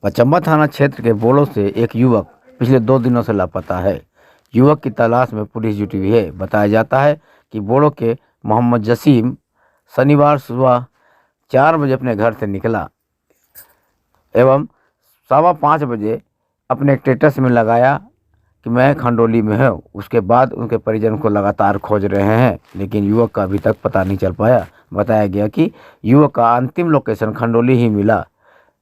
पचम्बा थाना क्षेत्र के बोड़ो से एक युवक पिछले 2 दिनों से लापता है। युवक की तलाश में पुलिस जुटी हुई है। बताया जाता है कि बोड़ो के मोहम्मद जसीम शनिवार सुबह 4 बजे अपने घर से निकला एवं 5:15 बजे अपने स्टेटस में लगाया कि मैं खंडोली में हूँ। उसके बाद उनके परिजन को लगातार खोज रहे हैं, लेकिन युवक का अभी तक पता नहीं चल पाया। बताया गया कि युवक का अंतिम लोकेशन खंडोली ही मिला।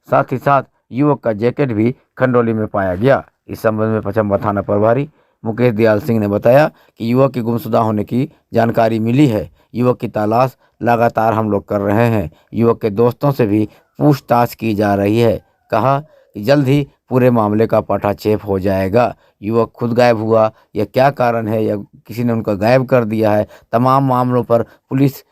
साथ ही साथ युवक का जैकेट भी खंडोली में पाया गया। इस संबंध में पचम्बा थाना प्रभारी मुकेश दयाल सिंह ने बताया कि युवक के गुमशुदा होने की जानकारी मिली है। युवक की तलाश लगातार हम लोग कर रहे हैं। युवक के दोस्तों से भी पूछताछ की जा रही है। कहा कि जल्द ही पूरे मामले का पटाक्षेप हो जाएगा। युवक खुद गायब हुआ या क्या कारण है या किसी ने उनका गायब कर दिया है, तमाम मामलों पर पुलिस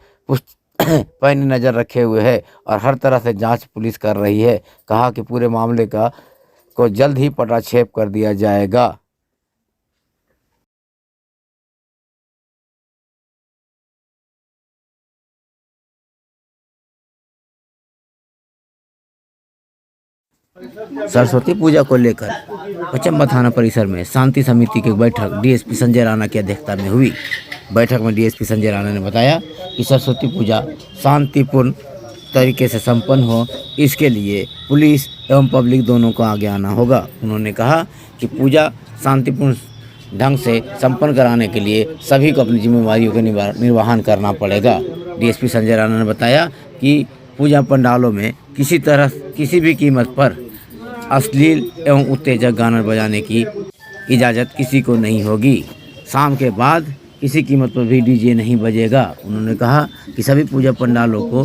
पैनी नज़र रखे हुए है और हर तरह से जांच पुलिस कर रही है। कहा कि पूरे मामले को जल्द ही पटाक्षेप कर दिया जाएगा। सरस्वती पूजा को लेकर पचम्बा थाना परिसर में शांति समिति की बैठक डीएसपी संजय राणा की अध्यक्षता में हुई। बैठक में डीएसपी संजय राणा ने बताया कि सरस्वती पूजा शांतिपूर्ण तरीके से संपन्न हो, इसके लिए पुलिस एवं पब्लिक दोनों को आगे आना होगा। उन्होंने कहा कि पूजा शांतिपूर्ण ढंग से संपन्न कराने के लिए सभी को अपनी जिम्मेदारियों का निर्वहन करना पड़ेगा। डीएसपी संजय राणा ने बताया कि पूजा पंडालों में किसी तरह किसी भी कीमत पर अश्लील एवं उत्तेजक गाना बजाने की इजाज़त किसी को नहीं होगी। शाम के बाद किसी कीमत पर भी डीजे नहीं बजेगा। उन्होंने कहा कि सभी पूजा पंडालों को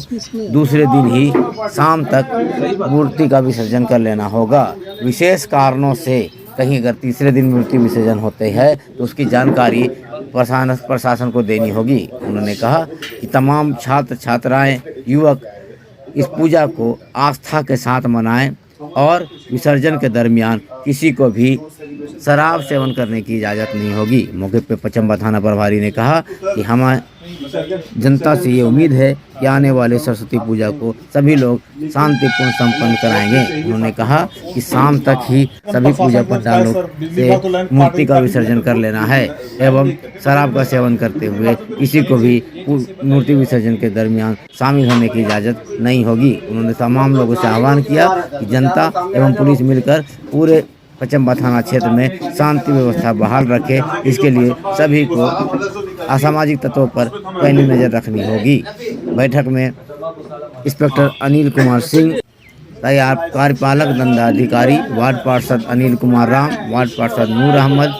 दूसरे दिन ही शाम तक मूर्ति का विसर्जन कर लेना होगा। विशेष कारणों से कहीं अगर तीसरे दिन मूर्ति विसर्जन होते हैं तो उसकी जानकारी प्रशासन को देनी होगी। उन्होंने कहा कि तमाम छात्र छात्राएं युवक इस पूजा को आस्था के साथ मनाएं और विसर्जन के दरमियान किसी को भी शराब सेवन करने की इजाज़त नहीं होगी। मौके पर पचम्बा थाना प्रभारी ने कहा कि हमारे जनता से ये उम्मीद है कि आने वाले सरस्वती पूजा को सभी लोग शांतिपूर्ण संपन्न कराएंगे। उन्होंने कहा कि शाम तक ही सभी पूजा पंडालों से मूर्ति का विसर्जन कर लेना है एवं शराब का सेवन करते हुए किसी को भी मूर्ति विसर्जन के दरमियान शामिल होने की इजाज़त नहीं होगी। उन्होंने तमाम लोगों से आह्वान किया कि जनता एवं पुलिस मिलकर पूरे पचम्बा थाना क्षेत्र में शांति व्यवस्था बहाल रखे। इसके लिए सभी को असामाजिक तत्वों पर पैनी नज़र रखनी होगी। बैठक में इंस्पेक्टर अनिल कुमार सिंह, कार्यपालक दंडाधिकारी, वार्ड पार्षद अनिल कुमार राम, वार्ड पार्षद नूर अहमद,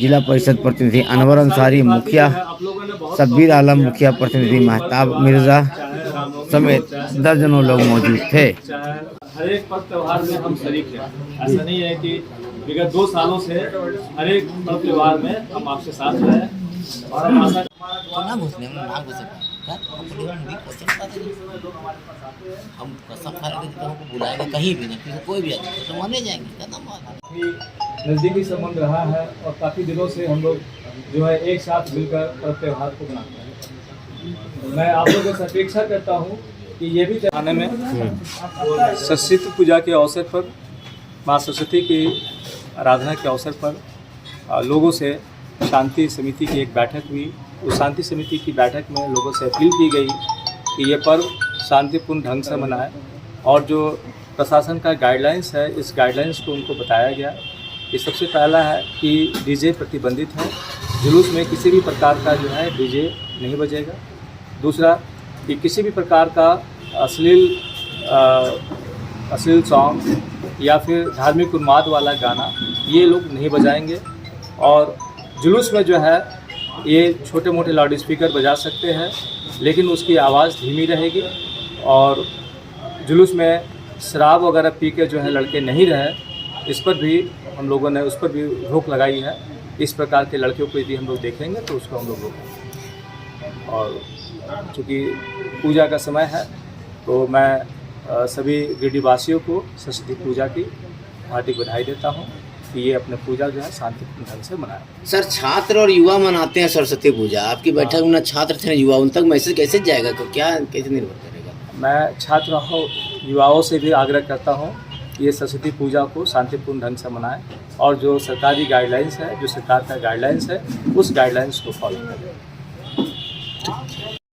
जिला परिषद प्रतिनिधि अनवर अंसारी, मुखिया शब्बीर आलम, मुखिया प्रतिनिधि महताब मिर्जा समेत दर्जनों लोग मौजूद थे। हर एक पर्व त्योहार में हम शरीक हैं। ऐसा नहीं है कि विगत 2 सालों से हर एक पर्व त्योहार में हम आपके साथ हैं और हम कसम खा रहे थे हमको बुलाएंगे कहीं भी नहीं, कोई भी आदमी तो माने जाएंगे। नज़दीकी संबंध रहा है और काफ़ी दिनों से हम लोग जो है एक साथ मिलकर पर्व त्योहार को मनाते हैं। मैं आप लोगों से अपेक्षा करता हूँ कि ये भी आने में सरस्वती पूजा के अवसर पर, माँ सरस्वती की आराधना के अवसर पर लोगों से शांति समिति की एक बैठक हुई। उस शांति समिति की बैठक में लोगों से अपील की गई कि ये पर्व शांतिपूर्ण ढंग से मनाएं और जो प्रशासन का गाइडलाइंस है, इस गाइडलाइंस को उनको बताया गया कि सबसे पहला है कि डीजे प्रतिबंधित है, जुलूस में किसी भी प्रकार का जो है डीजे नहीं बजेगा। दूसरा कि किसी भी प्रकार का अश्लील सॉन्ग या फिर धार्मिक उन्माद वाला गाना ये लोग नहीं बजाएंगे और जुलूस में जो है ये छोटे मोटे लाउड स्पीकर बजा सकते हैं, लेकिन उसकी आवाज़ धीमी रहेगी और जुलूस में शराब वगैरह पी के जो है लड़के नहीं रहे, इस पर भी हम लोगों ने उस पर भी रोक लगाई है। इस प्रकार के लड़कियों को यदि हम लोग देखेंगे तो उसको हम लोग रोकेंगे। और चूँकि पूजा का समय है तो मैं सभी गिरिडीहवासियों को सरस्वती पूजा की हार्दिक बधाई देता हूँ कि ये अपने पूजा जो है शांतिपूर्ण ढंग से मनाएं। सर, छात्र और युवा मनाते हैं सरस्वती पूजा, आपकी बैठक में ना छात्र थे ना युवा, उन तक मैसेज कैसे जाएगा, तो क्या कैसे निर्भर करेगा? मैं छात्रों युवाओं से भी आग्रह करता हूँ ये सरस्वती पूजा को शांतिपूर्ण ढंग से मनाएं और जो सरकारी गाइडलाइंस है, जो सरकार का गाइडलाइंस है, उस गाइडलाइंस को फॉलो करें।